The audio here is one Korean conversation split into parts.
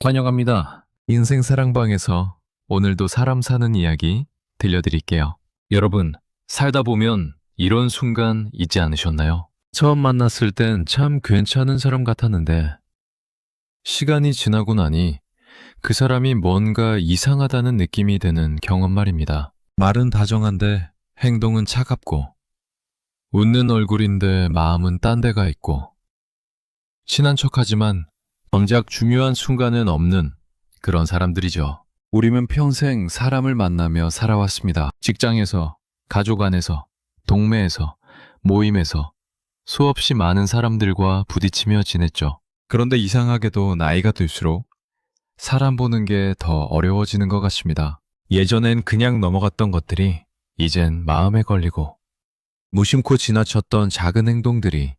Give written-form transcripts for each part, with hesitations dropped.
환영합니다. 인생 사랑방에서 오늘도 사람 사는 이야기 들려드릴게요. 여러분, 살다 보면 이런 순간 있지 않으셨나요? 처음 만났을 땐 참 괜찮은 사람 같았는데 시간이 지나고 나니 그 사람이 뭔가 이상하다는 느낌이 드는 경험 말입니다. 말은 다정한데 행동은 차갑고 웃는 얼굴인데 마음은 딴 데가 있고 친한 척하지만 정작 중요한 순간은 없는 그런 사람들이죠. 우리는 평생 사람을 만나며 살아왔습니다. 직장에서, 가족 안에서, 동네에서, 모임에서 수없이 많은 사람들과 부딪히며 지냈죠. 그런데 이상하게도 나이가 들수록 사람 보는 게 더 어려워지는 것 같습니다. 예전엔 그냥 넘어갔던 것들이 이젠 마음에 걸리고 무심코 지나쳤던 작은 행동들이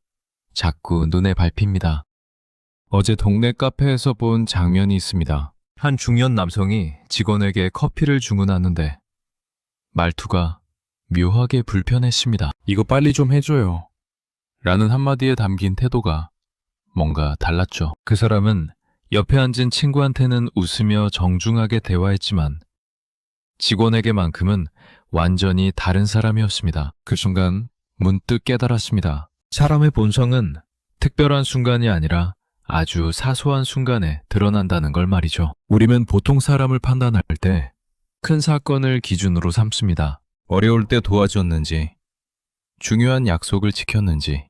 자꾸 눈에 밟힙니다. 어제 동네 카페에서 본 장면이 있습니다. 한 중년 남성이 직원에게 커피를 주문하는데 말투가 묘하게 불편했습니다. 이거 빨리 좀 해줘요. 라는 한마디에 담긴 태도가 뭔가 달랐죠. 그 사람은 옆에 앉은 친구한테는 웃으며 정중하게 대화했지만 직원에게만큼은 완전히 다른 사람이었습니다. 그 순간 문득 깨달았습니다. 사람의 본성은 특별한 순간이 아니라 아주 사소한 순간에 드러난다는 걸 말이죠. 우리는 보통 사람을 판단할 때 큰 사건을 기준으로 삼습니다. 어려울 때 도와줬는지, 중요한 약속을 지켰는지,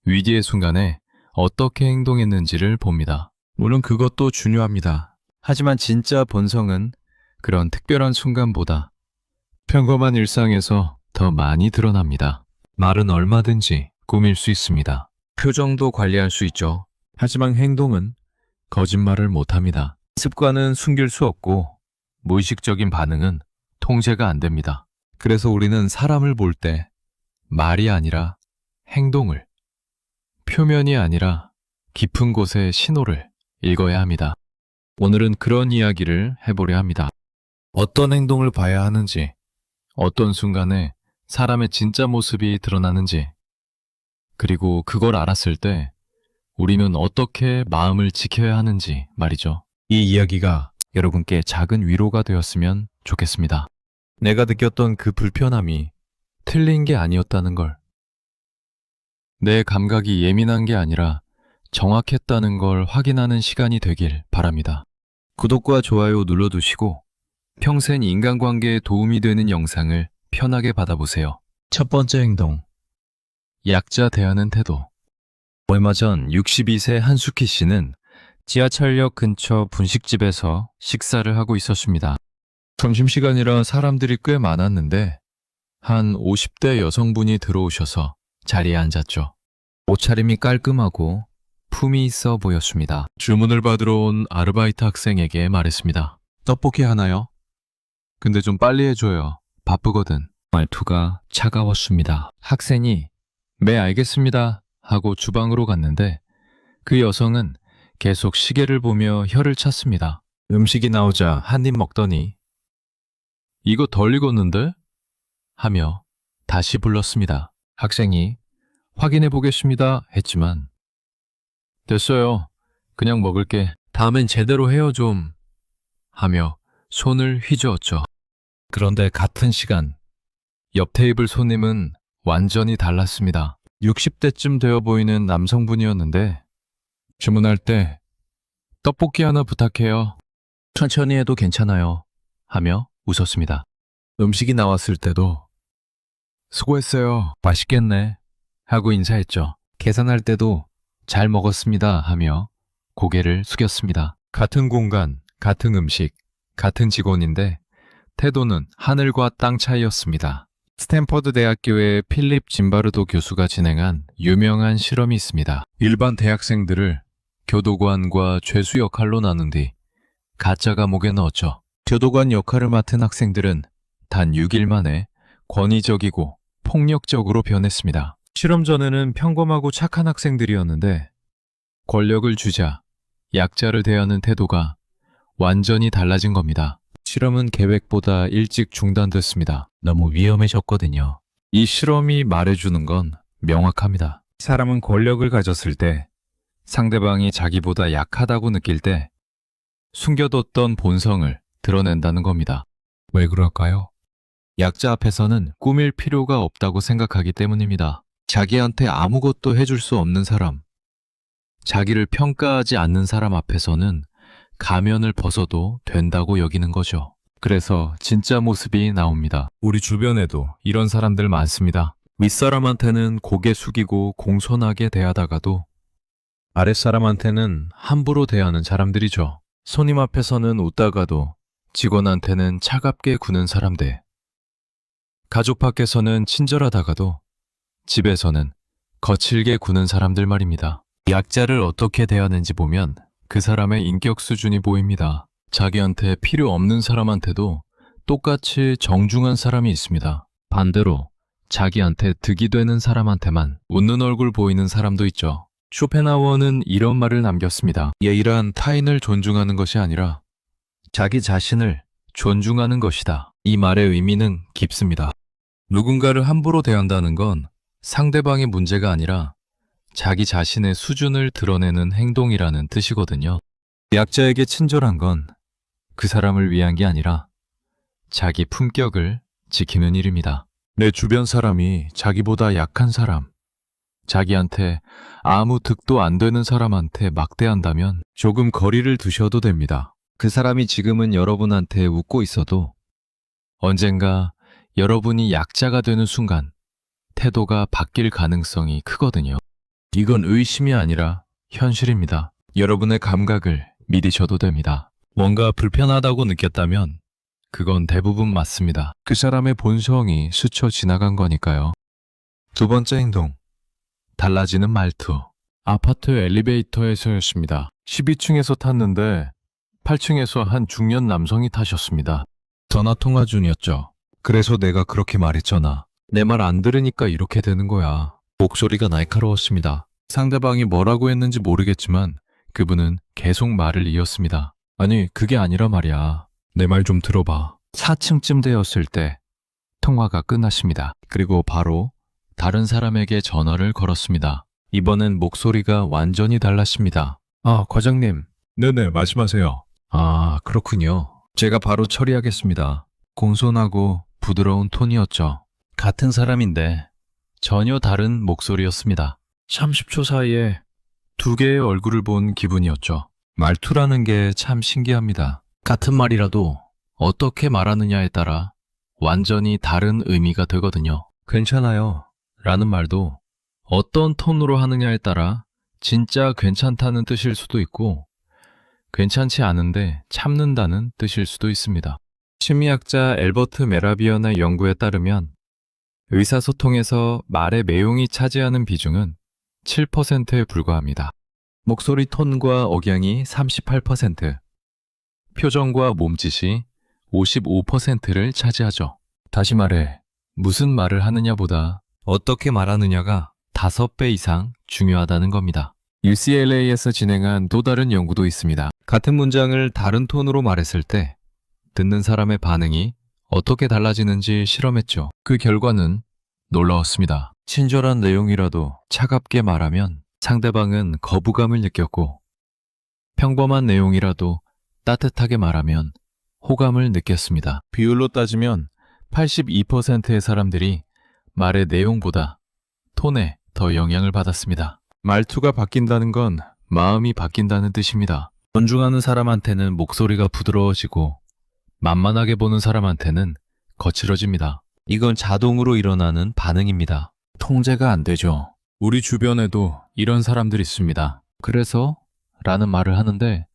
위기의 순간에 어떻게 행동했는지를 봅니다. 물론 그것도 중요합니다. 하지만 진짜 본성은 그런 특별한 순간보다 평범한 일상에서 더 많이 드러납니다. 말은 얼마든지 꾸밀 수 있습니다. 표정도 관리할 수 있죠. 하지만 행동은 거짓말을 못합니다. 습관은 숨길 수 없고 무의식적인 반응은 통제가 안 됩니다. 그래서 우리는 사람을 볼 때 말이 아니라 행동을, 표면이 아니라 깊은 곳의 신호를 읽어야 합니다. 오늘은 그런 이야기를 해보려 합니다. 어떤 행동을 봐야 하는지, 어떤 순간에 사람의 진짜 모습이 드러나는지, 그리고 그걸 알았을 때 우리는 어떻게 마음을 지켜야 하는지 말이죠. 이 이야기가 여러분께 작은 위로가 되었으면 좋겠습니다. 내가 느꼈던 그 불편함이 틀린 게 아니었다는 걸. 내 감각이 예민한 게 아니라 정확했다는 걸 확인하는 시간이 되길 바랍니다. 구독과 좋아요 눌러두시고 평생 인간관계에 도움이 되는 영상을 편하게 받아보세요. 첫 번째 행동. 약자 대하는 태도. 얼마 전 62세 한숙희 씨는 지하철역 근처 분식집에서 식사를 하고 있었습니다. 점심시간이라 사람들이 꽤 많았는데 한 50대 여성분이 들어오셔서 자리에 앉았죠. 옷차림이 깔끔하고 품위 있어 보였습니다. 주문을 받으러 온 아르바이트 학생에게 말했습니다. 떡볶이 하나요? 근데 좀 빨리 해줘요. 바쁘거든. 말투가 차가웠습니다. 학생이 네, 알겠습니다. 하고 주방으로 갔는데 그 여성은 계속 시계를 보며 혀를 찼습니다. 음식이 나오자 한 입 먹더니 이거 덜 익었는데? 하며 다시 불렀습니다. 학생이 확인해 보겠습니다 했지만 됐어요. 그냥 먹을게. 다음엔 제대로 해요 좀. 하며 손을 휘저었죠. 그런데 같은 시간 옆 테이블 손님은 완전히 달랐습니다. 60대쯤 되어 보이는 남성분이었는데 주문할 때 떡볶이 하나 부탁해요. 천천히 해도 괜찮아요. 하며 웃었습니다. 음식이 나왔을 때도 수고했어요. 맛있겠네. 하고 인사했죠. 계산할 때도 잘 먹었습니다. 하며 고개를 숙였습니다. 같은 공간, 같은 음식, 같은 직원인데 태도는 하늘과 땅 차이였습니다. 스탠퍼드 대학교의 필립 짐바르도 교수가 진행한 유명한 실험이 있습니다. 일반 대학생들을 교도관과 죄수 역할로 나눈 뒤 가짜 감옥에 넣었죠. 교도관 역할을 맡은 학생들은 단 6일 만에 권위적이고 폭력적으로 변했습니다. 실험 전에는 평범하고 착한 학생들이었는데 권력을 주자 약자를 대하는 태도가 완전히 달라진 겁니다. 실험은 계획보다 일찍 중단됐습니다. 너무 위험해졌거든요. 이 실험이 말해주는 건 명확합니다. 사람은 권력을 가졌을 때, 상대방이 자기보다 약하다고 느낄 때 숨겨뒀던 본성을 드러낸다는 겁니다. 왜 그럴까요? 약자 앞에서는 꾸밀 필요가 없다고 생각하기 때문입니다. 자기한테 아무것도 해줄 수 없는 사람, 자기를 평가하지 않는 사람 앞에서는 가면을 벗어도 된다고 여기는 거죠. 그래서 진짜 모습이 나옵니다. 우리 주변에도 이런 사람들 많습니다. 윗사람한테는 고개 숙이고 공손하게 대하다가도 아랫사람한테는 함부로 대하는 사람들이죠. 손님 앞에서는 웃다가도 직원한테는 차갑게 구는 사람들. 가족 밖에서는 친절하다가도 집에서는 거칠게 구는 사람들 말입니다. 약자를 어떻게 대하는지 보면 그 사람의 인격 수준이 보입니다. 자기한테 필요 없는 사람한테도 똑같이 정중한 사람이 있습니다. 반대로 자기한테 득이 되는 사람한테만 웃는 얼굴 보이는 사람도 있죠. 쇼펜하우어는 이런 말을 남겼습니다. 예의란 타인을 존중하는 것이 아니라 자기 자신을 존중하는 것이다. 이 말의 의미는 깊습니다. 누군가를 함부로 대한다는 건 상대방의 문제가 아니라 자기 자신의 수준을 드러내는 행동이라는 뜻이거든요. 약자에게 친절한 건 그 사람을 위한 게 아니라 자기 품격을 지키는 일입니다. 내 주변 사람이 자기보다 약한 사람, 자기한테 아무 득도 안 되는 사람한테 막대한다면 조금 거리를 두셔도 됩니다. 그 사람이 지금은 여러분한테 웃고 있어도 언젠가 여러분이 약자가 되는 순간 태도가 바뀔 가능성이 크거든요. 이건 의심이 아니라 현실입니다. 여러분의 감각을 믿으셔도 됩니다. 뭔가 불편하다고 느꼈다면 그건 대부분 맞습니다. 그 사람의 본성이 스쳐 지나간 거니까요. 두 번째 행동, 달라지는 말투. 아파트 엘리베이터에서였습니다. 12층에서 탔는데 8층에서 한 중년 남성이 타셨습니다. 전화통화 중이었죠. 그래서 내가 그렇게 말했잖아. 내 말 안 들으니까 이렇게 되는 거야. 목소리가 날카로웠습니다. 상대방이 뭐라고 했는지 모르겠지만 그분은 계속 말을 이었습니다. 아니, 그게 아니라 말이야. 내 말 좀 들어봐. 4층쯤 되었을 때 통화가 끝났습니다. 그리고 바로 다른 사람에게 전화를 걸었습니다. 이번엔 목소리가 완전히 달랐습니다. 아, 과장님. 네네, 말씀하세요. 아, 그렇군요. 제가 바로 처리하겠습니다. 공손하고 부드러운 톤이었죠. 같은 사람인데 전혀 다른 목소리였습니다. 30초 사이에 두 개의 얼굴을 본 기분이었죠. 말투라는 게 참 신기합니다. 같은 말이라도 어떻게 말하느냐에 따라 완전히 다른 의미가 되거든요. 괜찮아요 라는 말도 어떤 톤으로 하느냐에 따라 진짜 괜찮다는 뜻일 수도 있고 괜찮지 않은데 참는다는 뜻일 수도 있습니다. 심리학자 엘버트 메라비언의 연구에 따르면 의사소통에서 말의 내용이 차지하는 비중은 7%에 불과합니다. 목소리 톤과 억양이 38%, 표정과 몸짓이 55%를 차지하죠. 다시 말해, 무슨 말을 하느냐보다 어떻게 말하느냐가 5배 이상 중요하다는 겁니다. UCLA에서 진행한 또 다른 연구도 있습니다. 같은 문장을 다른 톤으로 말했을 때 듣는 사람의 반응이 어떻게 달라지는지 실험했죠. 그 결과는 놀라웠습니다. 친절한 내용이라도 차갑게 말하면 상대방은 거부감을 느꼈고 평범한 내용이라도 따뜻하게 말하면 호감을 느꼈습니다. 비율로 따지면 82%의 사람들이 말의 내용보다 톤에 더 영향을 받았습니다. 말투가 바뀐다는 건 마음이 바뀐다는 뜻입니다. 존중하는 사람한테는 목소리가 부드러워지고 만만하게 보는 사람한테는 거칠어집니다. 이건 자동으로 일어나는 반응입니다. 통제가 안 되죠. 우리 주변에도 이런 사람들이 있습니다. 그래서? 라는 말을 하는데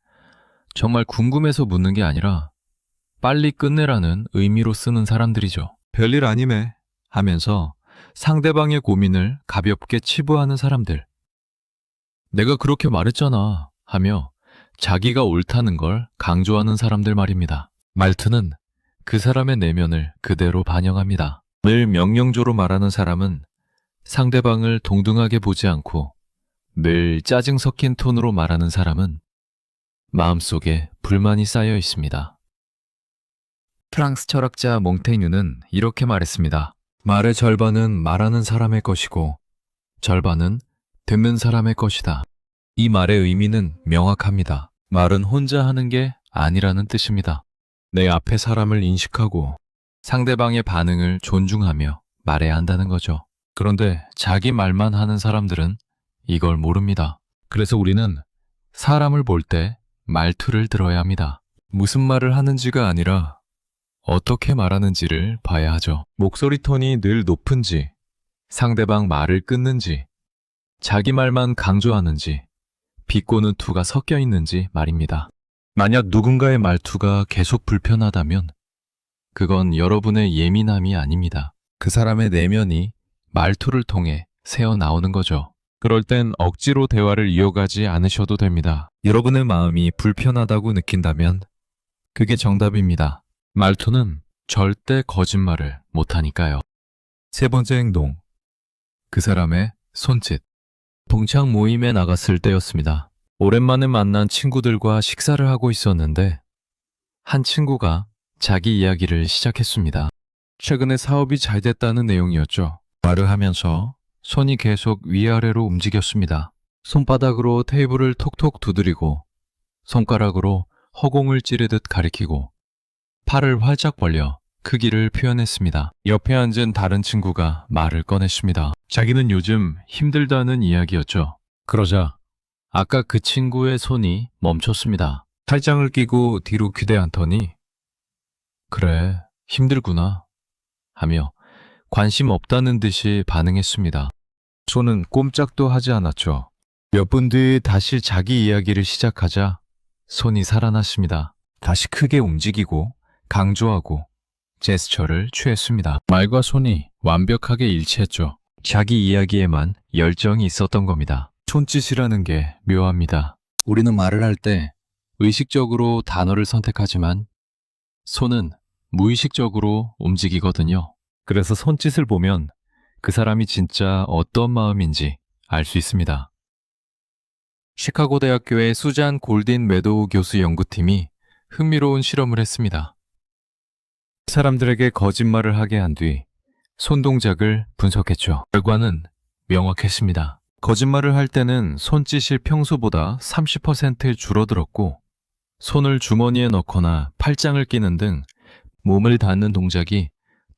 정말 궁금해서 묻는 게 아니라 빨리 끝내라는 의미로 쓰는 사람들이죠. 별일 아니네 하면서 상대방의 고민을 가볍게 치부하는 사람들. 내가 그렇게 말했잖아 하며 자기가 옳다는 걸 강조하는 사람들 말입니다. 말투는 그 사람의 내면을 그대로 반영합니다. 늘 명령조로 말하는 사람은 상대방을 동등하게 보지 않고 늘 짜증 섞인 톤으로 말하는 사람은 마음속에 불만이 쌓여 있습니다. 프랑스 철학자 몽테뉴는 이렇게 말했습니다. 말의 절반은 말하는 사람의 것이고 절반은 듣는 사람의 것이다. 이 말의 의미는 명확합니다. 말은 혼자 하는 게 아니라는 뜻입니다. 내 앞에 사람을 인식하고 상대방의 반응을 존중하며 말해야 한다는 거죠. 그런데 자기 말만 하는 사람들은 이걸 모릅니다. 그래서 우리는 사람을 볼 때 말투를 들어야 합니다. 무슨 말을 하는지가 아니라 어떻게 말하는지를 봐야 하죠. 목소리 톤이 늘 높은지, 상대방 말을 끊는지, 자기 말만 강조하는지, 비꼬는 투가 섞여 있는지 말입니다. 만약 누군가의 말투가 계속 불편하다면 그건 여러분의 예민함이 아닙니다. 그 사람의 내면이 말투를 통해 새어나오는 거죠. 그럴 땐 억지로 대화를 이어가지 않으셔도 됩니다. 여러분의 마음이 불편하다고 느낀다면 그게 정답입니다. 말투는 절대 거짓말을 못하니까요. 세 번째 행동. 그 사람의 손짓. 동창 모임에 나갔을 때였습니다. 오랜만에 만난 친구들과 식사를 하고 있었는데 한 친구가 자기 이야기를 시작했습니다. 최근에 사업이 잘 됐다는 내용이었죠. 말을 하면서 손이 계속 위아래로 움직였습니다. 손바닥으로 테이블을 톡톡 두드리고 손가락으로 허공을 찌르듯 가리키고 팔을 활짝 벌려 크기를 표현했습니다. 옆에 앉은 다른 친구가 말을 꺼냈습니다. 자기는 요즘 힘들다는 이야기였죠. 그러자 아까 그 친구의 손이 멈췄습니다. 팔짱을 끼고 뒤로 기대앉더니 그래, 힘들구나 하며 관심 없다는 듯이 반응했습니다. 손은 꼼짝도 하지 않았죠. 몇 분 뒤 다시 자기 이야기를 시작하자 손이 살아났습니다. 다시 크게 움직이고 강조하고 제스처를 취했습니다. 말과 손이 완벽하게 일치했죠. 자기 이야기에만 열정이 있었던 겁니다. 손짓이라는 게 묘합니다. 우리는 말을 할 때 의식적으로 단어를 선택하지만 손은 무의식적으로 움직이거든요. 그래서 손짓을 보면 그 사람이 진짜 어떤 마음인지 알 수 있습니다. 시카고 대학교의 수잔 골딘 메도우 교수 연구팀이 흥미로운 실험을 했습니다. 사람들에게 거짓말을 하게 한 뒤 손동작을 분석했죠. 결과는 명확했습니다. 거짓말을 할 때는 손짓이 평소보다 30% 줄어들었고 손을 주머니에 넣거나 팔짱을 끼는 등 몸을 닿는 동작이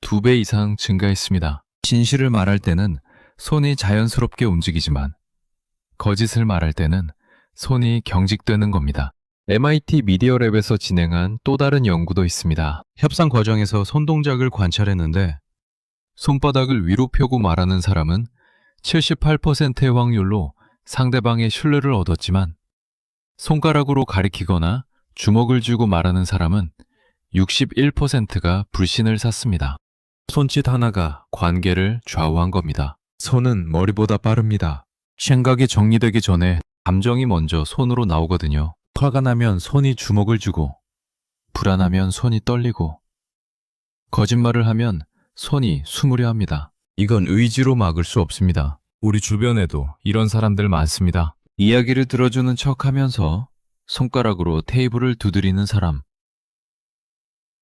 2배 이상 증가했습니다. 진실을 말할 때는 손이 자연스럽게 움직이지만 거짓을 말할 때는 손이 경직되는 겁니다. MIT 미디어랩에서 진행한 또 다른 연구도 있습니다. 협상 과정에서 손동작을 관찰했는데 손바닥을 위로 펴고 말하는 사람은 78%의 확률로 상대방의 신뢰를 얻었지만 손가락으로 가리키거나 주먹을 쥐고 말하는 사람은 61%가 불신을 샀습니다. 손짓 하나가 관계를 좌우한 겁니다. 손은 머리보다 빠릅니다. 생각이 정리되기 전에 감정이 먼저 손으로 나오거든요. 화가 나면 손이 주먹을 쥐고, 불안하면 손이 떨리고, 거짓말을 하면 손이 숨으려 합니다. 이건 의지로 막을 수 없습니다. 우리 주변에도 이런 사람들 많습니다. 이야기를 들어주는 척 하면서 손가락으로 테이블을 두드리는 사람.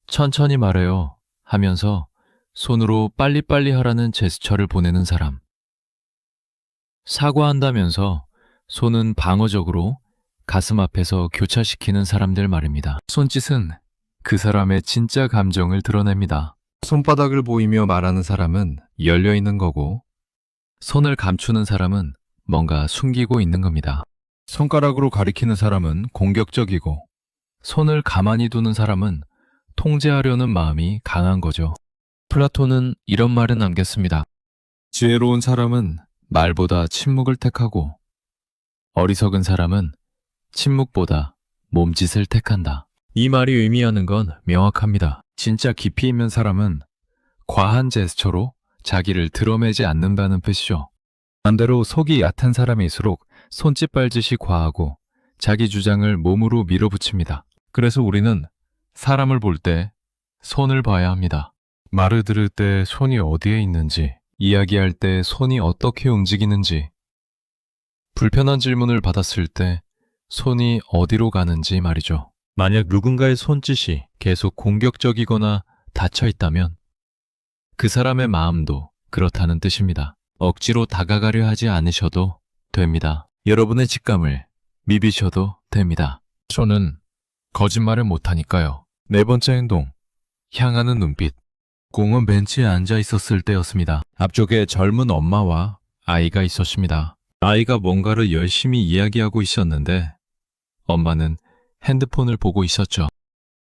천천히 말해요 하면서 손으로 빨리빨리 하라는 제스처를 보내는 사람. 사과한다면서 손은 방어적으로 가슴 앞에서 교차시키는 사람들 말입니다. 손짓은 그 사람의 진짜 감정을 드러냅니다. 손바닥을 보이며 말하는 사람은 열려있는 거고 손을 감추는 사람은 뭔가 숨기고 있는 겁니다. 손가락으로 가리키는 사람은 공격적이고 손을 가만히 두는 사람은 통제하려는 마음이 강한 거죠. 플라톤은 이런 말을 남겼습니다. 지혜로운 사람은 말보다 침묵을 택하고 어리석은 사람은 침묵보다 몸짓을 택한다. 이 말이 의미하는 건 명확합니다. 진짜 깊이 있는 사람은 과한 제스처로 자기를 드러내지 않는다는 뜻이죠. 반대로 속이 얕은 사람일수록 손짓 발짓이 과하고 자기 주장을 몸으로 밀어붙입니다. 그래서 우리는 사람을 볼 때 손을 봐야 합니다. 말을 들을 때 손이 어디에 있는지, 이야기할 때 손이 어떻게 움직이는지, 불편한 질문을 받았을 때 손이 어디로 가는지 말이죠. 만약 누군가의 손짓이 계속 공격적이거나 닫혀 있다면 그 사람의 마음도 그렇다는 뜻입니다. 억지로 다가가려 하지 않으셔도 됩니다. 여러분의 직감을 믿으셔도 됩니다. 손은 거짓말을 못하니까요. 네 번째 행동. 향하는 눈빛. 공원 벤치에 앉아 있었을 때였습니다. 앞쪽에 젊은 엄마와 아이가 있었습니다. 아이가 뭔가를 열심히 이야기하고 있었는데 엄마는 핸드폰을 보고 있었죠.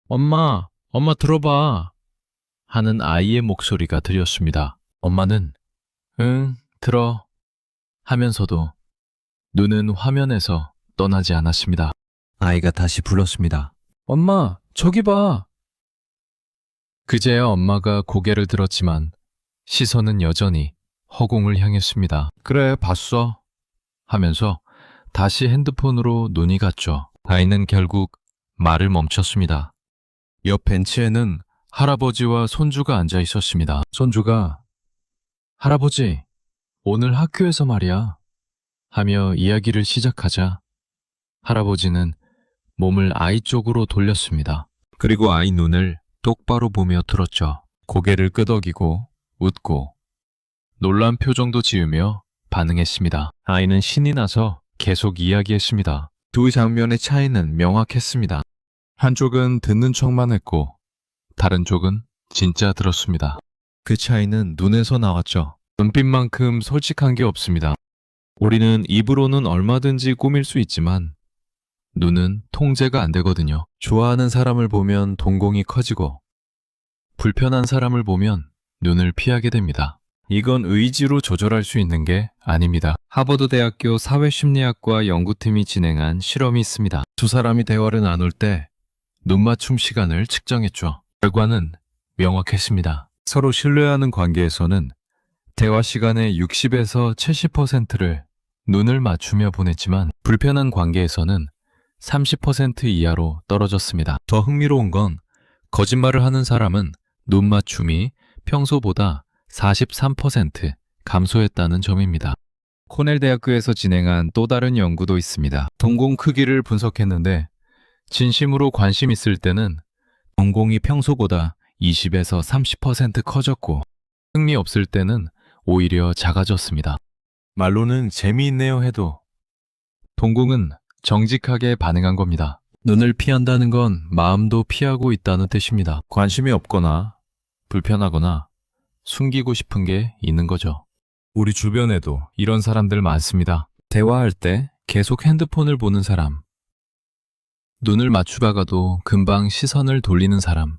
엄마 들어봐. 하는 아이의 목소리가 들렸습니다. 엄마는 응, 들어 하면서도 눈은 화면에서 떠나지 않았습니다. 아이가 다시 불렀습니다. 엄마, 저기 봐. 그제야 엄마가 고개를 들었지만 시선은 여전히 허공을 향했습니다. 그래, 봤어. 하면서 다시 핸드폰으로 눈이 갔죠. 아이는 결국 말을 멈췄습니다. 옆 벤치에는 할아버지와 손주가 앉아 있었습니다. 손주가 할아버지, 오늘 학교에서 말이야. 하며 이야기를 시작하자 할아버지는 몸을 아이 쪽으로 돌렸습니다. 그리고 아이 눈을 똑바로 보며 들었죠. 고개를 끄덕이고 웃고 놀란 표정도 지으며 반응했습니다. 아이는 신이 나서 계속 이야기했습니다. 두 장면의 차이는 명확했습니다. 한쪽은 듣는 척만 했고 다른 쪽은 진짜 들었습니다. 그 차이는 눈에서 나왔죠. 눈빛만큼 솔직한 게 없습니다. 우리는 입으로는 얼마든지 꾸밀 수 있지만 눈은 통제가 안 되거든요. 좋아하는 사람을 보면 동공이 커지고 불편한 사람을 보면 눈을 피하게 됩니다. 이건 의지로 조절할 수 있는 게 아닙니다. 하버드 대학교 사회심리학과 연구팀이 진행한 실험이 있습니다. 두 사람이 대화를 나눌 때 눈맞춤 시간을 측정했죠. 결과는 명확했습니다. 서로 신뢰하는 관계에서는 대화 시간의 60에서 70%를 눈을 맞추며 보냈지만 불편한 관계에서는 30% 이하로 떨어졌습니다. 더 흥미로운 건 거짓말을 하는 사람은 눈 맞춤이 평소보다 43% 감소했다는 점입니다. 코넬 대학교에서 진행한 또 다른 연구도 있습니다. 동공 크기를 분석했는데 진심으로 관심 있을 때는 동공이 평소보다 20에서 30% 커졌고 흥미 없을 때는 오히려 작아졌습니다. 말로는 재미있네요 해도 동공은 정직하게 반응한 겁니다. 눈을 피한다는 건 마음도 피하고 있다는 뜻입니다. 관심이 없거나 불편하거나 숨기고 싶은 게 있는 거죠. 우리 주변에도 이런 사람들 많습니다. 대화할 때 계속 핸드폰을 보는 사람, 눈을 맞추다가도 금방 시선을 돌리는 사람,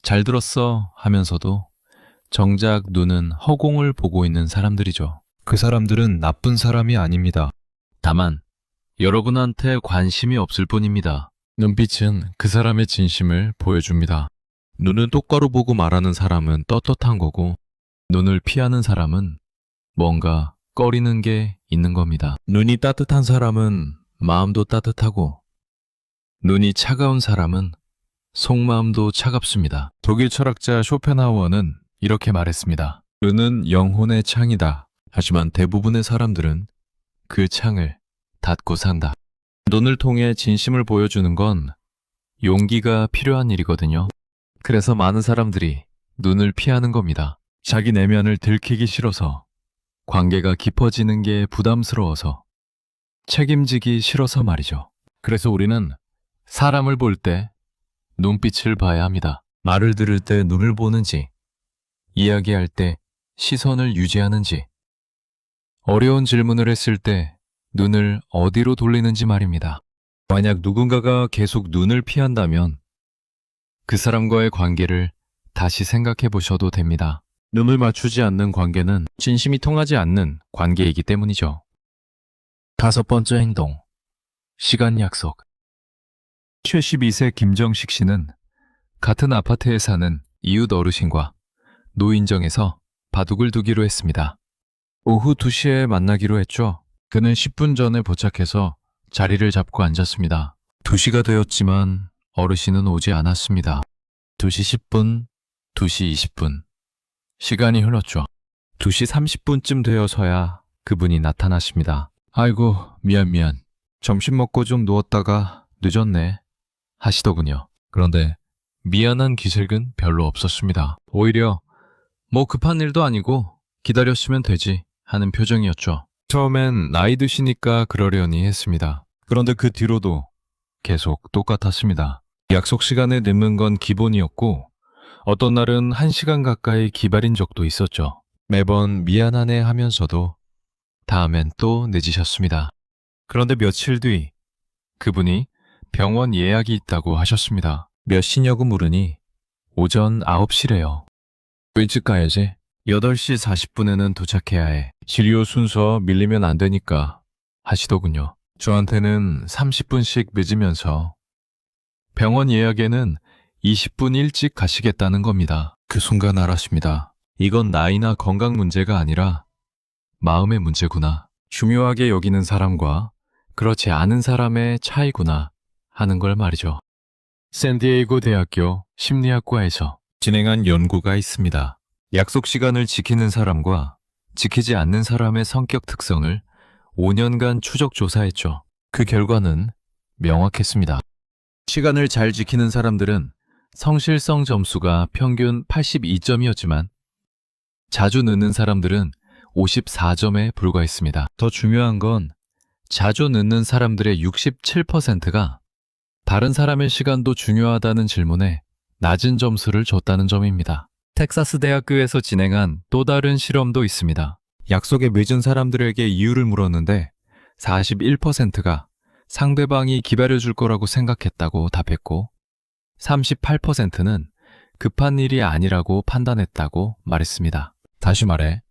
잘 들었어 하면서도 정작 눈은 허공을 보고 있는 사람들이죠. 그 사람들은 나쁜 사람이 아닙니다. 다만 여러분한테 관심이 없을 뿐입니다. 눈빛은 그 사람의 진심을 보여줍니다. 눈은 똑바로 보고 말하는 사람은 떳떳한 거고 눈을 피하는 사람은 뭔가 꺼리는 게 있는 겁니다. 눈이 따뜻한 사람은 마음도 따뜻하고 눈이 차가운 사람은 속마음도 차갑습니다. 독일 철학자 쇼펜하우어는 이렇게 말했습니다. 눈은 영혼의 창이다. 하지만 대부분의 사람들은 그 창을 닫고 산다. 눈을 통해 진심을 보여주는 건 용기가 필요한 일이거든요. 그래서 많은 사람들이 눈을 피하는 겁니다. 자기 내면을 들키기 싫어서, 관계가 깊어지는 게 부담스러워서, 책임지기 싫어서 말이죠. 그래서 우리는 사람을 볼 때 눈빛을 봐야 합니다. 말을 들을 때 눈을 보는지, 이야기할 때 시선을 유지하는지, 어려운 질문을 했을 때 눈을 어디로 돌리는지 말입니다. 만약 누군가가 계속 눈을 피한다면 그 사람과의 관계를 다시 생각해 보셔도 됩니다. 눈을 맞추지 않는 관계는 진심이 통하지 않는 관계이기 때문이죠. 다섯 번째 행동, 시간 약속. 72세 김정식 씨는 같은 아파트에 사는 이웃 어르신과 노인정에서 바둑을 두기로 했습니다. 오후 2시에 만나기로 했죠. 그는 10분 전에 도착해서 자리를 잡고 앉았습니다. 2시가 되었지만 어르신은 오지 않았습니다. 2시 10분, 2시 20분. 시간이 흘렀죠. 2시 30분쯤 되어서야 그분이 나타나십니다. 아이고, 미안. 점심 먹고 좀 누웠다가 늦었네. 하시더군요. 그런데 미안한 기색은 별로 없었습니다. 오히려 뭐 급한 일도 아니고 기다렸으면 되지 하는 표정이었죠. 처음엔 나이 드시니까 그러려니 했습니다. 그런데 그 뒤로도 계속 똑같았습니다. 약속 시간에 늦는 건 기본이었고 어떤 날은 1시간 가까이 기다린 적도 있었죠. 매번 미안하네 하면서도 다음엔 또 늦으셨습니다. 그런데 며칠 뒤 그분이 병원 예약이 있다고 하셨습니다. 몇 시냐고 물으니 오전 9시래요. 일찍 가야지. 8시 40분에는 도착해야 해. 진료 순서 밀리면 안 되니까 하시더군요. 저한테는 30분씩 늦으면서 병원 예약에는 20분 일찍 가시겠다는 겁니다. 그 순간 알았습니다. 이건 나이나 건강 문제가 아니라 마음의 문제구나. 중요하게 여기는 사람과 그렇지 않은 사람의 차이구나 하는 걸 말이죠. 샌디에이고 대학교 심리학과에서 진행한 연구가 있습니다. 약속 시간을 지키는 사람과 지키지 않는 사람의 성격 특성을 5년간 추적 조사했죠. 그 결과는 명확했습니다. 시간을 잘 지키는 사람들은 성실성 점수가 평균 82점이었지만 자주 늦는 사람들은 54점에 불과했습니다. 더 중요한 건 자주 늦는 사람들의 67%가 다른 사람의 시간도 중요하다는 질문에 낮은 점수를 줬다는 점입니다. 텍사스 대학교에서 진행한 또 다른 실험도 있습니다. 약속에 늦은 사람들에게 이유를 물었는데 41%가 상대방이 기다려줄 거라고 생각했다고 답했고 38%는 급한 일이 아니라고 판단했다고 말했습니다. 다시 말해,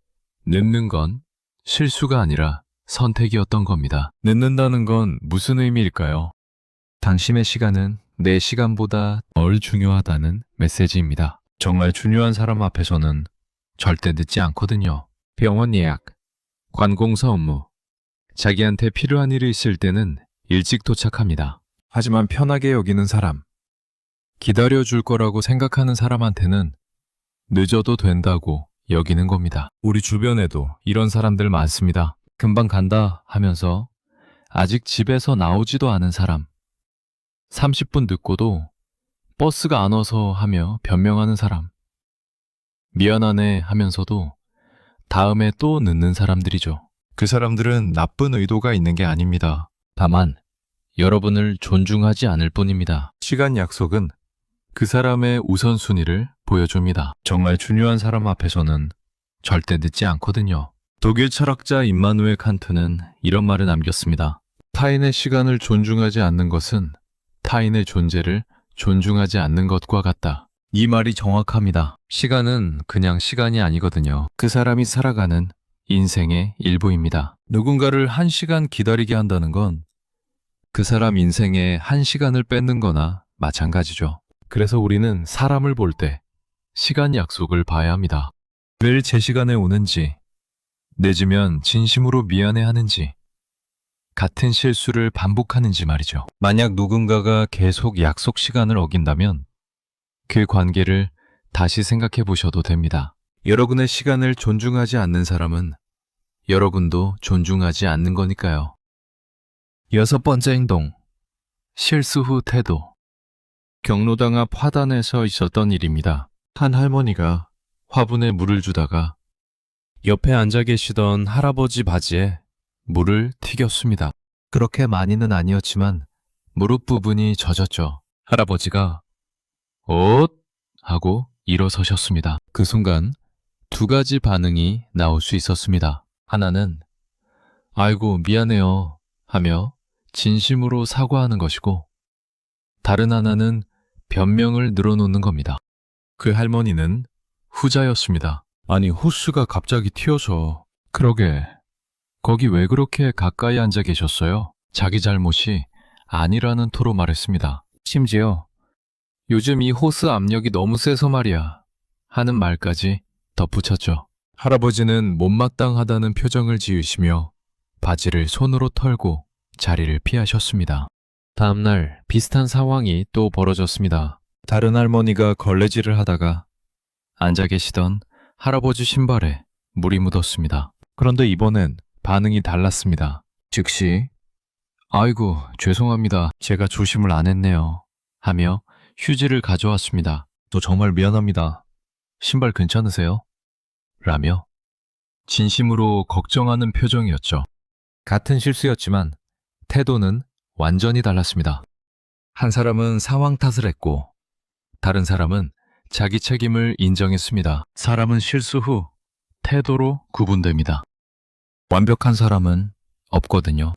늦는 건 실수가 아니라 선택이었던 겁니다. 늦는다는 건 무슨 의미일까요? 당신의 시간은 내 시간보다 덜 중요하다는 메시지입니다. 정말 중요한 사람 앞에서는 절대 늦지 않거든요. 병원 예약, 관공서 업무, 자기한테 필요한 일이 있을 때는 일찍 도착합니다. 하지만 편하게 여기는 사람, 기다려줄 거라고 생각하는 사람한테는 늦어도 된다고 여기는 겁니다. 우리 주변에도 이런 사람들 많습니다. 금방 간다 하면서 아직 집에서 나오지도 않은 사람, 30분 늦고도 버스가 안 와서 하며 변명하는 사람, 미안하네 하면서도 다음에 또 늦는 사람들이죠. 그 사람들은 나쁜 의도가 있는 게 아닙니다. 다만 여러분을 존중하지 않을 뿐입니다. 시간 약속은 그 사람의 우선순위를 보여줍니다. 정말 중요한 사람 앞에서는 절대 늦지 않거든요. 독일 철학자 임마누엘 칸트는 이런 말을 남겼습니다. 타인의 시간을 존중하지 않는 것은 타인의 존재를 존중하지 않는 것과 같다. 이 말이 정확합니다. 시간은 그냥 시간이 아니거든요. 그 사람이 살아가는 인생의 일부입니다. 누군가를 1시간 기다리게 한다는 건 그 사람 인생의 1시간을 뺏는 거나 마찬가지죠. 그래서 우리는 사람을 볼 때 시간 약속을 봐야 합니다. 늘 제 시간에 오는지, 늦으면 진심으로 미안해하는지, 같은 실수를 반복하는지 말이죠. 만약 누군가가 계속 약속 시간을 어긴다면 그 관계를 다시 생각해 보셔도 됩니다. 여러분의 시간을 존중하지 않는 사람은 여러분도 존중하지 않는 거니까요. 6번째 행동, 실수 후 태도. 경로당 앞 화단에서 있었던 일입니다. 한 할머니가 화분에 물을 주다가 옆에 앉아 계시던 할아버지 바지에 물을 튀겼습니다. 그렇게 많이는 아니었지만 무릎 부분이 젖었죠. 할아버지가 옷! 하고 일어서셨습니다. 그 순간 2가지 반응이 나올 수 있었습니다. 하나는 아이고 미안해요 하며 진심으로 사과하는 것이고 다른 하나는 변명을 늘어놓는 겁니다. 그 할머니는 후자였습니다. 아니 호수가 갑자기 튀어서 그러게 거기 왜 그렇게 가까이 앉아 계셨어요? 자기 잘못이 아니라는 토로 말했습니다. 심지어 요즘 이 호스 압력이 너무 세서 말이야 하는 말까지 덧붙였죠. 할아버지는 못마땅하다는 표정을 지으시며 바지를 손으로 털고 자리를 피하셨습니다. 다음날 비슷한 상황이 또 벌어졌습니다. 다른 할머니가 걸레질을 하다가 앉아 계시던 할아버지 신발에 물이 묻었습니다. 그런데 이번엔 반응이 달랐습니다. 즉시 아이고 죄송합니다. 제가 조심을 안 했네요 하며 휴지를 가져왔습니다. 저 정말 미안합니다. 신발 괜찮으세요? 라며 진심으로 걱정하는 표정이었죠. 같은 실수였지만 태도는 완전히 달랐습니다. 한 사람은 상황 탓을 했고 다른 사람은 자기 책임을 인정했습니다. 사람은 실수 후 태도로 구분됩니다. 완벽한 사람은 없거든요.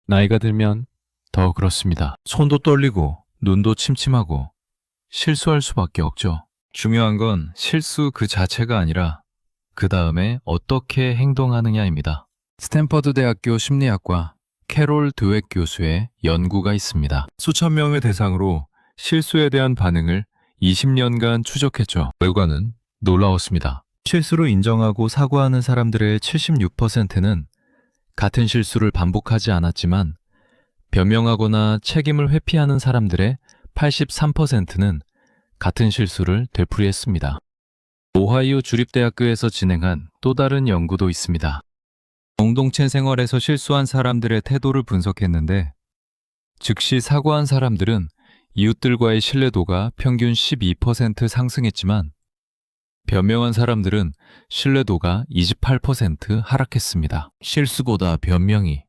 나이가 들면 더 그렇습니다. 손도 떨리고 눈도 침침하고 실수할 수밖에 없죠. 중요한 건 실수 그 자체가 아니라 그 다음에 어떻게 행동하느냐입니다. 스탠퍼드 대학교 심리학과 캐롤 드웩 교수의 연구가 있습니다. 수천 명을 대상으로 실수에 대한 반응을 20년간 추적했죠. 결과는 놀라웠습니다. 실수를 인정하고 사과하는 사람들의 76%는 같은 실수를 반복하지 않았지만 변명하거나 책임을 회피하는 사람들의 83%는 같은 실수를 되풀이했습니다. 오하이오 주립대학교에서 진행한 또 다른 연구도 있습니다. 공동체 생활에서 실수한 사람들의 태도를 분석했는데 즉시 사과한 사람들은 이웃들과의 신뢰도가 평균 12% 상승했지만 변명한 사람들은 신뢰도가 28% 하락했습니다. 실수보다 변명이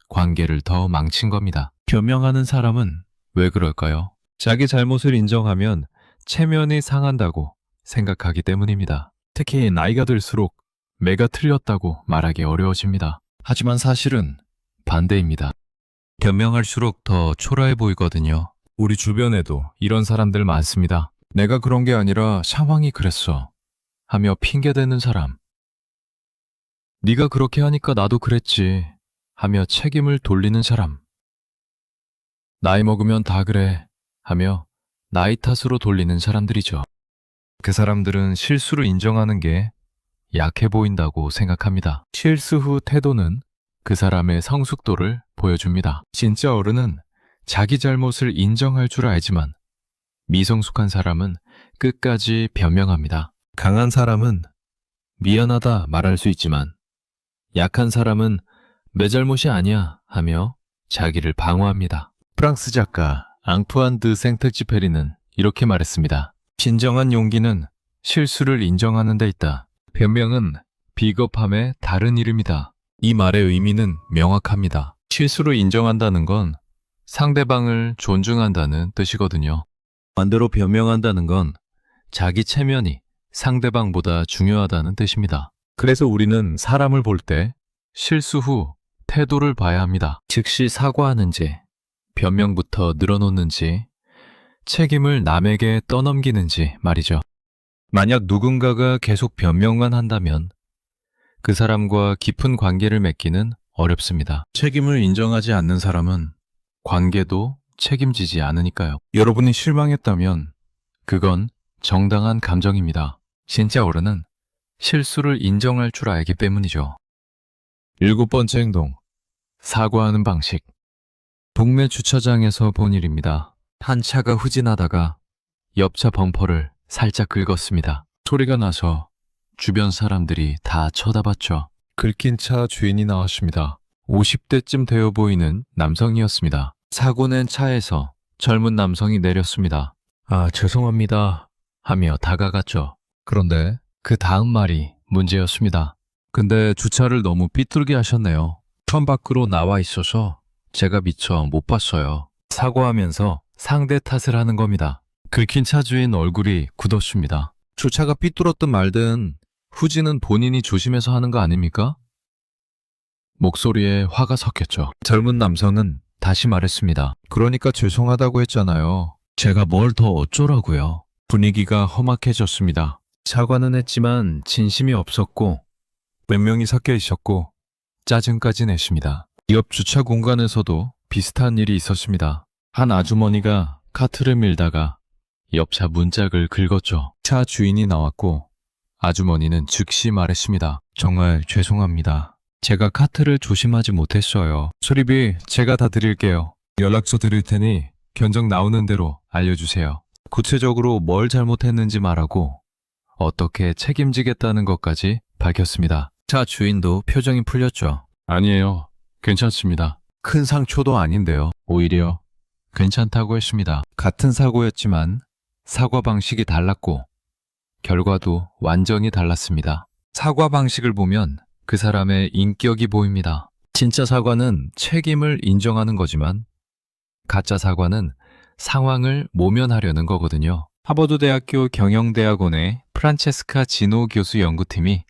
관계를 더 망친 겁니다. 변명하는 사람은 왜 그럴까요? 자기 잘못을 인정하면 체면이 상한다고 생각하기 때문입니다. 특히 나이가 들수록 내가 틀렸다고 말하기 어려워집니다. 하지만 사실은 반대입니다. 변명할수록 더 초라해 보이거든요. 우리 주변에도 이런 사람들 많습니다. 내가 그런 게 아니라 상황이 그랬어 하며 핑계대는 사람. 네가 그렇게 하니까 나도 그랬지 하며 책임을 돌리는 사람. 나이 먹으면 다 그래 하며 나이 탓으로 돌리는 사람들이죠. 그 사람들은 실수를 인정하는 게 약해 보인다고 생각합니다. 실수 후 태도는 그 사람의 성숙도를 보여줍니다. 진짜 어른은 자기 잘못을 인정할 줄 알지만 미성숙한 사람은 끝까지 변명합니다. 강한 사람은 미안하다 말할 수 있지만 약한 사람은 내 잘못이 아니야 하며 자기를 방어합니다. 프랑스 작가 앙투안 드 생텍쥐페리는 이렇게 말했습니다. 진정한 용기는 실수를 인정하는 데 있다. 변명은 비겁함의 다른 이름이다. 이 말의 의미는 명확합니다. 실수를 인정한다는 건 상대방을 존중한다는 뜻이거든요. 반대로 변명한다는 건 자기 체면이 상대방보다 중요하다는 뜻입니다. 그래서 우리는 사람을 볼 때 실수 후 태도를 봐야 합니다. 즉시 사과하는지, 변명부터 늘어놓는지, 책임을 남에게 떠넘기는지 말이죠. 만약 누군가가 계속 변명만 한다면 그 사람과 깊은 관계를 맺기는 어렵습니다. 책임을 인정하지 않는 사람은 관계도 책임지지 않으니까요. 여러분이 실망했다면 그건 정당한 감정입니다. 진짜 어른은 실수를 인정할 줄 알기 때문이죠. 7번째 행동, 사과하는 방식. 동네 주차장에서 본 일입니다. 한 차가 후진하다가 옆차 범퍼를 살짝 긁었습니다. 소리가 나서 주변 사람들이 다 쳐다봤죠. 긁힌 차 주인이 나왔습니다. 50대쯤 되어 보이는 남성이었습니다. 사고 낸 차에서 젊은 남성이 내렸습니다. 아, 죄송합니다 하며 다가갔죠. 그런데 그 다음 말이 문제였습니다. 근데 주차를 너무 삐뚤게 하셨네요. 천 밖으로 나와 있어서 제가 미처 못 봤어요. 사과하면서 상대 탓을 하는 겁니다. 긁힌 차 주인 얼굴이 굳었습니다. 주차가 삐뚤었든 말든 후진은 본인이 조심해서 하는 거 아닙니까? 목소리에 화가 섞였죠. 젊은 남성은 다시 말했습니다. 그러니까 죄송하다고 했잖아요. 제가 뭘 더 어쩌라고요. 분위기가 험악해졌습니다. 사과는 했지만 진심이 없었고 변명이 섞여 있었고 짜증까지 냈습니다. 옆 주차 공간에서도 비슷한 일이 있었습니다. 한 아주머니가 카트를 밀다가 옆차 문짝을 긁었죠. 차 주인이 나왔고 아주머니는 즉시 말했습니다. 정말 죄송합니다. 제가 카트를 조심하지 못했어요. 수리비 제가 다 드릴게요. 연락처 드릴 테니 견적 나오는 대로 알려주세요. 구체적으로 뭘 잘못했는지 말하고 어떻게 책임지겠다는 것까지 밝혔습니다. 차 주인도 표정이 풀렸죠. 아니에요. 괜찮습니다. 큰 상처도 아닌데요. 오히려 괜찮다고 했습니다. 같은 사고였지만 사과 방식이 달랐고 결과도 완전히 달랐습니다. 사과 방식을 보면 그 사람의 인격이 보입니다. 진짜 사과는 책임을 인정하는 거지만 가짜 사과는 상황을 모면하려는 거거든요. 하버드 대학교 경영대학원의 프란체스카 지노 교수 연구팀이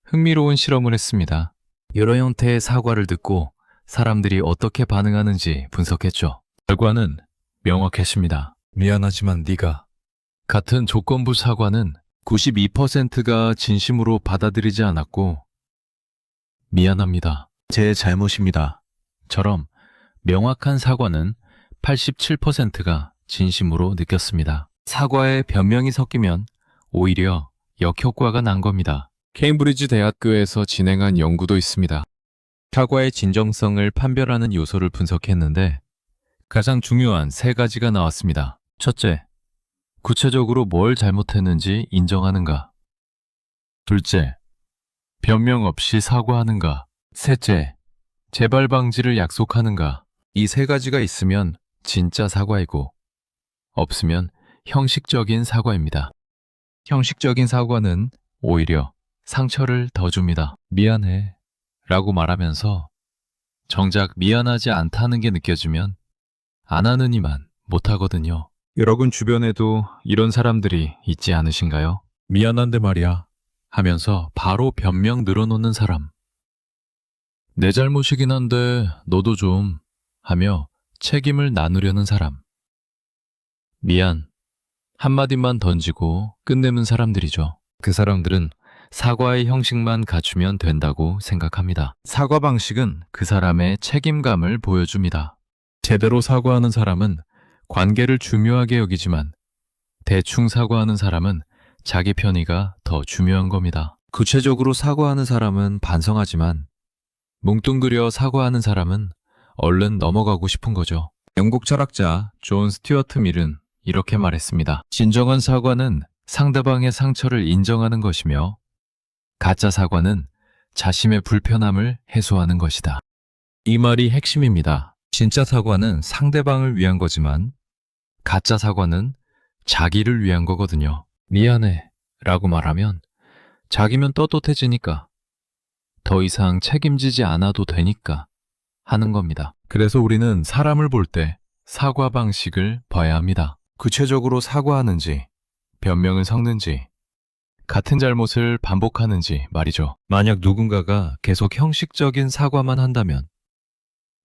흥미로운 실험을 했습니다. 여러 형태의 사과를 듣고 사람들이 어떻게 반응하는지 분석했죠. 결과는 명확했습니다. 미안하지만 네가 같은 조건부 사과는 92%가 진심으로 받아들이지 않았고 미안합니다. 제 잘못입니다. 처럼 명확한 사과는 87%가 진심으로 느꼈습니다. 사과에 변명이 섞이면 오히려 역효과가 난 겁니다. 케임브리지 대학교에서 진행한 연구도 있습니다. 사과의 진정성을 판별하는 요소를 분석했는데 가장 중요한 3가지가 나왔습니다. 첫째, 구체적으로 뭘 잘못했는지 인정하는가. 둘째, 변명 없이 사과하는가. 셋째, 재발 방지를 약속하는가. 이 3가지가 있으면 진짜 사과이고 없으면 형식적인 사과입니다. 형식적인 사과는 오히려 상처를 더 줍니다. 미안해 라고 말하면서 정작 미안하지 않다는 게 느껴지면 안 하는 이만 못하거든요. 여러분 주변에도 이런 사람들이 있지 않으신가요? 미안한데 말이야 하면서 바로 변명 늘어놓는 사람. 내 잘못이긴 한데 너도 좀 하며 책임을 나누려는 사람. 미안 한마디만 던지고 끝내는 사람들이죠. 그 사람들은 사과의 형식만 갖추면 된다고 생각합니다. 사과 방식은 그 사람의 책임감을 보여줍니다. 제대로 사과하는 사람은 관계를 중요하게 여기지만 대충 사과하는 사람은 자기 편의가 더 중요한 겁니다. 구체적으로 사과하는 사람은 반성하지만 뭉뚱그려 사과하는 사람은 얼른 넘어가고 싶은 거죠. 영국 철학자 존 스튜어트 밀은 이렇게 말했습니다. 진정한 사과는 상대방의 상처를 인정하는 것이며 가짜 사과는 자신의 불편함을 해소하는 것이다. 이 말이 핵심입니다. 진짜 사과는 상대방을 위한 거지만 가짜 사과는 자기를 위한 거거든요. 미안해 라고 말하면 자기면 떳떳해지니까 더 이상 책임지지 않아도 되니까 하는 겁니다. 그래서 우리는 사람을 볼 때 사과 방식을 봐야 합니다. 구체적으로 사과하는지, 변명을 섞는지, 같은 잘못을 반복하는지 말이죠. 만약 누군가가 계속 형식적인 사과만 한다면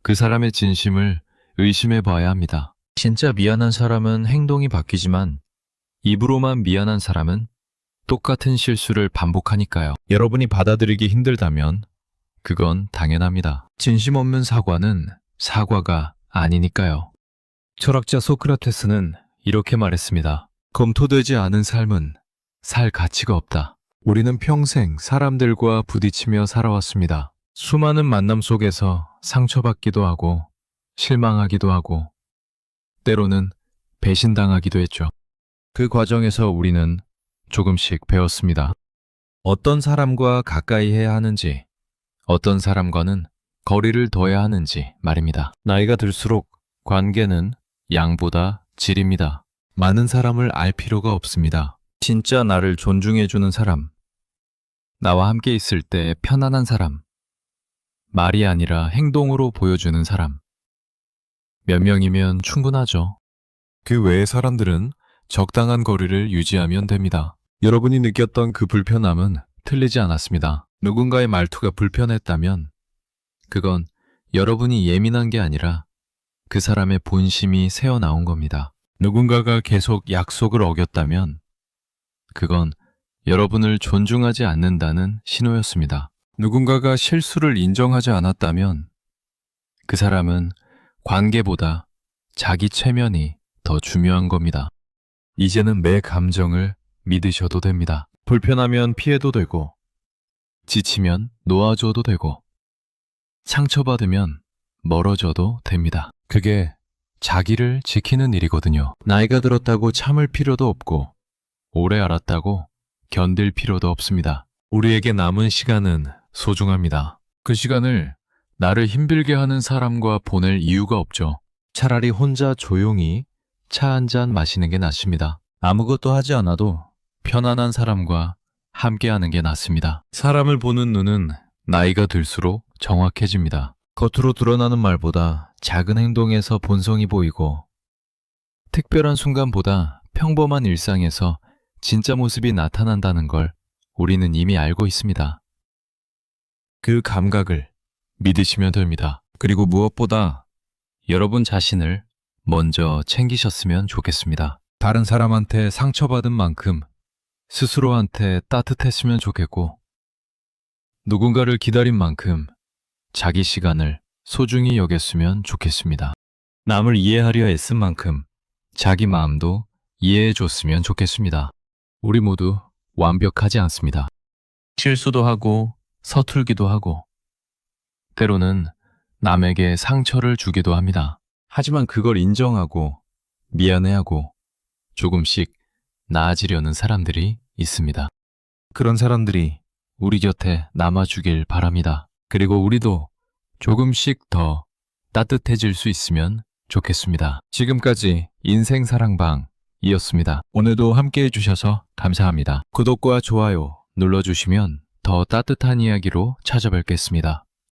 그 사람의 진심을 의심해 봐야 합니다. 진짜 미안한 사람은 행동이 바뀌지만 입으로만 미안한 사람은 똑같은 실수를 반복하니까요. 여러분이 받아들이기 힘들다면 그건 당연합니다. 진심 없는 사과는 사과가 아니니까요. 철학자 소크라테스는 이렇게 말했습니다. 검토되지 않은 삶은 살 가치가 없다. 우리는 평생 사람들과 부딪히며 살아왔습니다. 수많은 만남 속에서 상처받기도 하고 실망하기도 하고 때로는 배신당하기도 했죠. 그 과정에서 우리는 조금씩 배웠습니다. 어떤 사람과 가까이 해야 하는지, 어떤 사람과는 거리를 둬야 하는지 말입니다. 나이가 들수록 관계는 양보다 질입니다. 많은 사람을 알 필요가 없습니다. 진짜 나를 존중해주는 사람, 나와 함께 있을 때 편안한 사람, 말이 아니라 행동으로 보여주는 사람. 몇 명이면 충분하죠. 그 외의 사람들은 적당한 거리를 유지하면 됩니다. 여러분이 느꼈던 그 불편함은 틀리지 않았습니다. 누군가의 말투가 불편했다면 그건 여러분이 예민한 게 아니라 그 사람의 본심이 새어나온 겁니다. 누군가가 계속 약속을 어겼다면 그건 여러분을 존중하지 않는다는 신호였습니다. 누군가가 실수를 인정하지 않았다면 그 사람은 관계보다 자기 체면이 더 중요한 겁니다. 이제는 내 감정을 믿으셔도 됩니다. 불편하면 피해도 되고, 지치면 놓아줘도 되고, 상처받으면 멀어져도 됩니다. 그게 자기를 지키는 일이거든요. 나이가 들었다고 참을 필요도 없고, 오래 알았다고 견딜 필요도 없습니다. 우리에게 남은 시간은 소중합니다. 그 시간을 나를 힘들게 하는 사람과 보낼 이유가 없죠. 차라리 혼자 조용히 차 한 잔 마시는 게 낫습니다. 아무것도 하지 않아도 편안한 사람과 함께하는 게 낫습니다. 사람을 보는 눈은 나이가 들수록 정확해집니다. 겉으로 드러나는 말보다 작은 행동에서 본성이 보이고 특별한 순간보다 평범한 일상에서 진짜 모습이 나타난다는 걸 우리는 이미 알고 있습니다. 그 감각을 믿으시면 됩니다. 그리고 무엇보다 여러분 자신을 먼저 챙기셨으면 좋겠습니다. 다른 사람한테 상처받은 만큼 스스로한테 따뜻했으면 좋겠고, 누군가를 기다린 만큼 자기 시간을 소중히 여겼으면 좋겠습니다. 남을 이해하려 애쓴 만큼 자기 마음도 이해해 줬으면 좋겠습니다. 우리 모두 완벽하지 않습니다. 실수도 하고 서툴기도 하고 때로는 남에게 상처를 주기도 합니다. 하지만 그걸 인정하고 미안해하고 조금씩 나아지려는 사람들이 있습니다. 그런 사람들이 우리 곁에 남아주길 바랍니다. 그리고 우리도 조금씩 더 따뜻해질 수 있으면 좋겠습니다. 지금까지 인생사랑방이었습니다. 오늘도 함께 해주셔서 감사합니다. 구독과 좋아요 눌러주시면 더 따뜻한 이야기로 찾아뵙겠습니다.